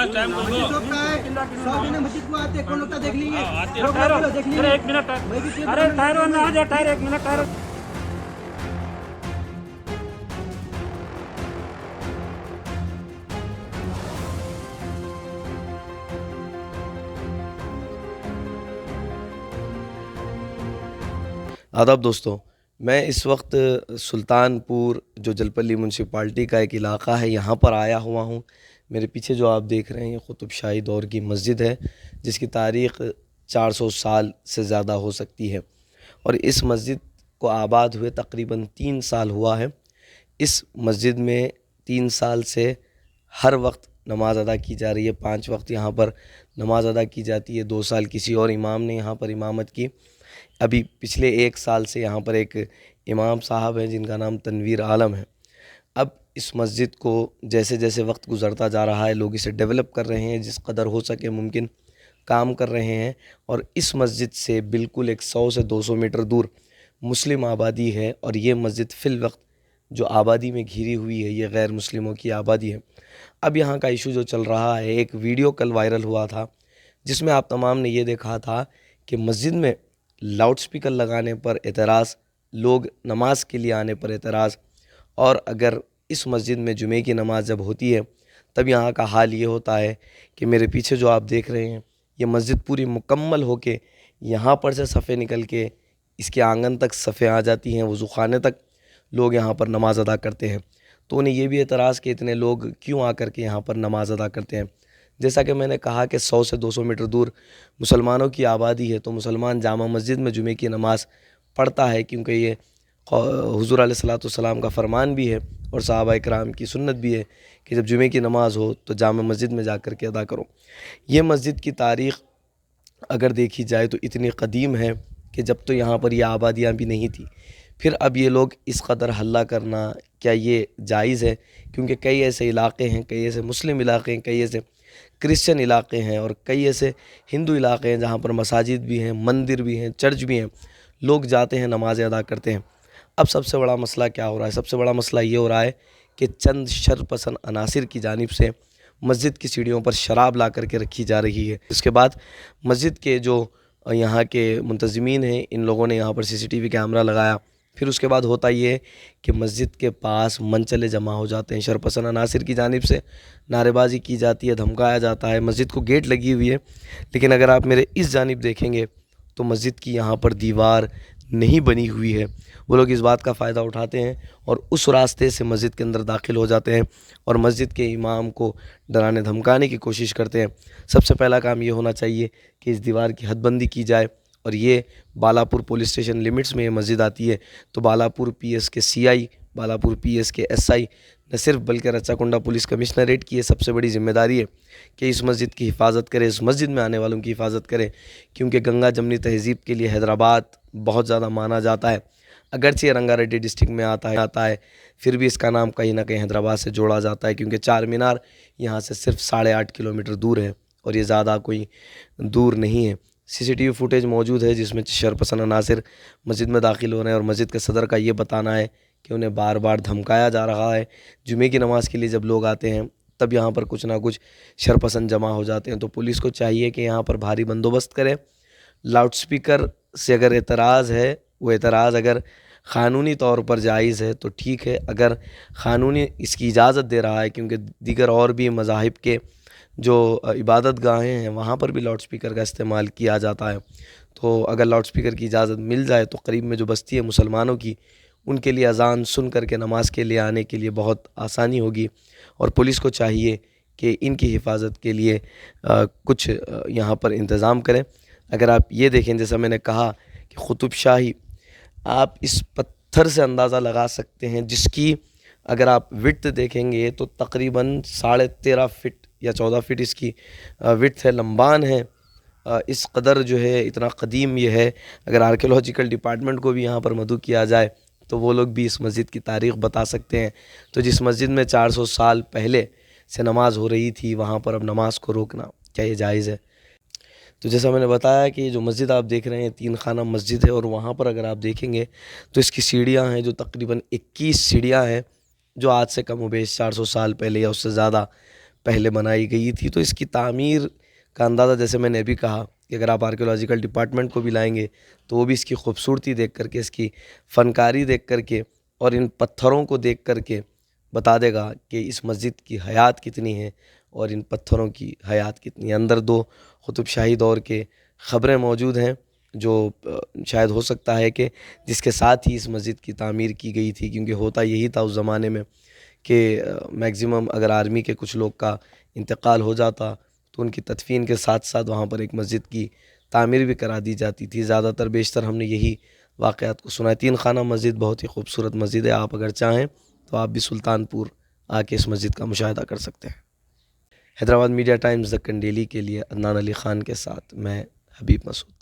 Time को दो। लोग का है 100 दिन मस्जिद को आते कौन लोग का देख लेंगे आते लोग बोलो, देख लेंगे एक मिनट मैं भी अरे ठहरो ना, आ जा, ठहर एक मिनट ठहरो। आदाब दोस्तों, मैं इस वक्त सुल्तानपुर जो जलपल्ली म्यूनसिपाल्टी का एक इलाक़ा है यहाँ पर आया हुआ हूँ। मेरे पीछे जो आप देख रहे हैं ये कुतुब शाही दौर की मस्जिद है जिसकी तारीख़ 400 साल से ज़्यादा हो सकती है और इस मस्जिद को आबाद हुए तकरीबन 3 साल हुआ है। इस मस्जिद में 3 साल से हर वक्त नमाज अदा की जा रही है। 5 वक्त यहाँ पर नमाज अदा की जाती है। 2 साल किसी और इमाम ने यहाँ पर इमामत की। अभी पिछले 1 साल से यहाँ पर एक इमाम साहब हैं जिनका नाम तनवीर आलम है। अब इस मस्जिद को जैसे जैसे वक्त गुज़रता जा रहा है लोग इसे डेवलप कर रहे हैं, जिस कदर हो सके मुमकिन काम कर रहे हैं। और इस मस्जिद से बिल्कुल एक 100 से 200 मीटर दूर मुस्लिम आबादी है और ये मस्जिद फ़िल वक्त जो आबादी में घिरी हुई है ये गैर मुस्लिमों की आबादी है। अब यहाँ का इशू जो चल रहा है, एक वीडियो कल वायरल हुआ था जिसमें आप तमाम ने ये देखा था कि मस्जिद में लाउड स्पीकर लगाने पर एतराज़, लोग नमाज के लिए आने पर एतराज़। और अगर इस मस्जिद में जुमे की नमाज जब होती है तब यहाँ का हाल ये होता है कि मेरे पीछे जो आप देख रहे हैं ये मस्जिद पूरी मुकम्मल होके यहाँ पर से सफ़े निकल के इसके आंगन तक सफ़े आ जाती हैं, वज़ू खाने तक लोग यहाँ पर नमाज अदा करते हैं। तो उन्हें ये भी एतराज़ कि इतने लोग क्यों आकर के यहाँ पर नमाज अदा करते हैं। जैसा कि मैंने कहा कि 100 से 200 मीटर दूर मुसलमानों की आबादी है तो मुसलमान जामा मस्जिद में जुमे की नमाज़ पढ़ता है क्योंकि ये हुज़ूर अलैहिस्सलाम का फ़रमान भी है और सहाबा इकराम की सुन्नत भी है कि जब जुमे की नमाज़ हो तो जामा मस्जिद में जाकर के अदा करो। ये मस्जिद की तारीख़ अगर देखी जाए तो इतनी क़दीम है कि जब तो यहाँ पर ये आबादियाँ भी नहीं थी। फिर अब ये लोग इस कदर हल्ला करना क्या ये जायज़ है? क्योंकि कई ऐसे इलाक़े हैं, कई ऐसे मुस्लिम इलाक़े हैं, कई ऐसे क्रिश्चियन इलाक़े हैं और कई ऐसे हिंदू इलाक़े हैं जहाँ पर मसाजिद भी हैं, मंदिर भी हैं, चर्च भी हैं, लोग जाते हैं नमाज़ें अदा करते हैं। अब सबसे बड़ा मसला क्या हो रहा है? सबसे बड़ा मसला ये हो रहा है कि चंद शरपसंद अनासिर की जानिब से मस्जिद की सीढ़ियों पर शराब ला करके रखी जा रही है। इसके बाद मस्जिद के जो यहाँ के मुंतज़मीन हैं इन लोगों ने यहाँ पर CCTV कैमरा लगाया। फिर उसके बाद होता ये है कि मस्जिद के पास मनचले जमा हो जाते हैं, शरपसंद अनासिर की जानिब से नारेबाजी की जाती है, धमकाया जाता है। मस्जिद को गेट लगी हुई है लेकिन अगर आप मेरे इस जानिब देखेंगे तो मस्जिद की यहाँ पर दीवार नहीं बनी हुई है। वो लोग इस बात का फ़ायदा उठाते हैं और उस रास्ते से मस्जिद के अंदर दाखिल हो जाते हैं और मस्जिद के इमाम को डराने धमकाने की कोशिश करते हैं। सबसे पहला काम ये होना चाहिए कि इस दीवार की हदबंदी की जाए और ये बालापुर पुलिस स्टेशन लिमिट्स में ये मस्जिद आती है तो बालापुर PS के CI, बालापुर PS के SI न सिर्फ बल्कि रच्चाकुंडा पुलिस कमिश्नरेट की ये सबसे बड़ी ज़िम्मेदारी है कि इस मस्जिद की हिफाजत करे, इस मस्जिद में आने वालों की हिफाजत करे। क्योंकि गंगा जमनी तहज़ीब के लिए हैदराबाद बहुत ज़्यादा माना जाता है। अगरचे ये रंगारेड्डी डिस्ट्रिक्ट में आता है फिर भी इसका नाम कहीं ना कहीं हैदराबाद से जोड़ा जाता है क्योंकि चार मीनार यहाँ से सिर्फ 8.5 किलोमीटर दूर है और ये ज़्यादा कोई दूर नहीं है। CCTV फुटेज मौजूद है जिसमें शरपसंद अनासिर मस्जिद में दाखिल हो रहे हैं और मस्जिद के सदर का ये बताना है कि उन्हें बार बार धमकाया जा रहा है। जुमे की नमाज़ के लिए जब लोग आते हैं तब यहाँ पर कुछ ना कुछ शरपसंद जमा हो जाते हैं तो पुलिस को चाहिए कि यहाँ पर भारी बंदोबस्त करे। लाउड स्पीकर से अगर एतराज़ है, वो एतराज़ अगर क़ानूनी तौर पर जायज़ है तो ठीक है, अगर क़ानूनी इसकी इजाज़त दे रहा है क्योंकि दीगर और भी मज़ाहिब के जो इबादत गाहें हैं वहाँ पर भी लाउड स्पीकर का इस्तेमाल किया जाता है। तो अगर लाउड स्पीकर की इजाज़त मिल जाए तो करीब में जो बस्ती है मुसलमानों की उनके लिए अज़ान सुन करके नमाज़ के लिए आने के लिए बहुत आसानी होगी। और पुलिस को चाहिए कि इनकी हिफाजत के लिए कुछ यहाँ पर इंतज़ाम करें। अगर आप ये देखें जैसा मैंने कहा कि कुतुब शाही, आप इस पत्थर से अंदाज़ा लगा सकते हैं जिसकी अगर आप विड्थ देखेंगे तो तकरीबन 13.5 फीट या 14 फीट इसकी विड्थ है, लंबान है। इस कदर जो है इतना क़दीम ये है। अगर आर्कियोलॉजिकल डिपार्टमेंट को भी यहाँ पर मदऊ किया जाए तो वो लोग भी इस मस्जिद की तारीख़ बता सकते हैं। तो जिस मस्जिद में 400 साल पहले से नमाज़ हो रही थी वहाँ पर अब नमाज को रोकना क्या ये जायज़ है? तो जैसा मैंने बताया कि जो मस्जिद आप देख रहे हैं 3 खाना मस्जिद है और वहाँ पर अगर आप देखेंगे तो इसकी सीढ़ियाँ हैं जो तकरीबन 21 सीढ़ियाँ हैं जो आज से कम व बेश 400 साल पहले या उससे ज़्यादा پہلے بنائی گئی تھی. تو اس کی تعمیر کا اندازہ جیسے میں نے ابھی کہا کہ اگر آپ آرکیولوجیکل ڈپارٹمنٹ کو بھی لائیں گے تو وہ بھی اس کی خوبصورتی دیکھ کر کے, اس کی فنکاری دیکھ کر کے اور ان پتھروں کو دیکھ کر کے بتا دے گا کہ اس مسجد کی حیات کتنی ہے اور ان پتھروں کی حیات کتنی ہے. اندر 2 قطب شاہی دور کے خبریں موجود ہیں جو شاید ہو سکتا ہے کہ جس کے ساتھ ہی اس مسجد کی تعمیر کی گئی تھی, کیونکہ ہوتا یہی تھا اس زمانے میں کہ میکزیمم اگر آرمی کے کچھ لوگ کا انتقال ہو جاتا تو ان کی تدفین کے ساتھ ساتھ وہاں پر ایک مسجد کی تعمیر بھی کرا دی جاتی تھی. زیادہ تر بیشتر ہم نے یہی واقعات کو سنا ہے. 3 خانہ مسجد بہت ہی خوبصورت مسجد ہے. آپ اگر چاہیں تو آپ بھی سلطان پور آ کے اس مسجد کا مشاہدہ کر سکتے ہیں. Hyderabad media Times Deccan daily کے لیے عدنان علی خان کے ساتھ میں حبیب مسعود.